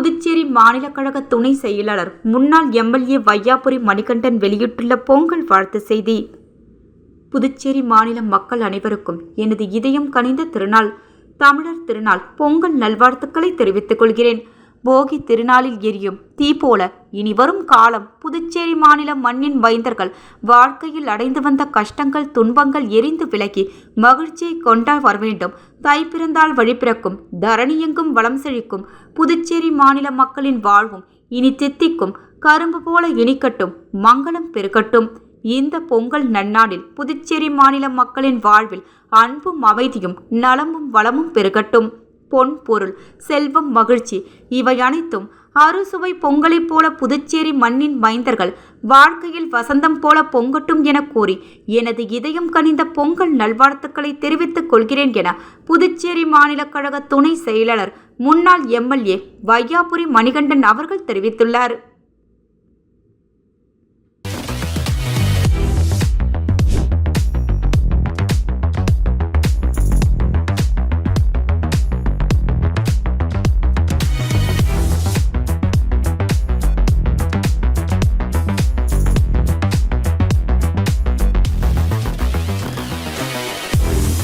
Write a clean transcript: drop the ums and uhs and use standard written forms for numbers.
புதுச்சேரி மாநில கழக துணை செயலாளர் முன்னாள் எம்எல்ஏ வையாபுரி மணிகண்டன் வெளியிட்டுள்ள பொங்கல் வாழ்த்து செய்தி. புதுச்சேரி மாநில மக்கள் அனைவருக்கும் எனது இதயம் கனிந்த திருநாள், தமிழர் திருநாள் பொங்கல் நல்வாழ்த்துக்களை தெரிவித்துக் கொள்கிறேன். போகி திருநாளில் எரியும் தீ போல இனி வரும் காலம் புதுச்சேரி மாநில மண்ணின் மைந்தர்கள் வாழ்க்கையில் அடைந்து வந்த கஷ்டங்கள் துன்பங்கள் எரிந்து விலகி மகிழ்ச்சியை கொண்டா வர வேண்டும். தை பிறந்தால் வழி பிறக்கும், தரணி எங்கும் வளம் செழிக்கும். புதுச்சேரி மாநில மக்களின் வாழ்வும் இனி தித்திக்கும், கரும்பு போல இனிக்கட்டும், மங்களம் பெருகட்டும். இந்த பொங்கல் நன்னாளில் புதுச்சேரி மாநில மக்களின் வாழ்வில் அன்பும் அமைதியும் நலமும் வளமும் பெருகட்டும். பொன் பொருள் செல்வம் மகிழ்ச்சி இவை அனைத்தும் அறுசுவை பொங்கலை போல புதுச்சேரி மண்ணின் மைந்தர்கள் வாழ்க்கையில் வசந்தம் போல பொங்கட்டும் என கூறி எனது இதயம் கனிந்த பொங்கல் நல்வாழ்த்துக்களை தெரிவித்துக் கொள்கிறேன் என புதுச்சேரி மாநில கழக துணை செயலாளர் முன்னாள் எம்எல்ஏ வையாபுரி மணிகண்டன் அவர்கள் தெரிவித்துள்ளார்.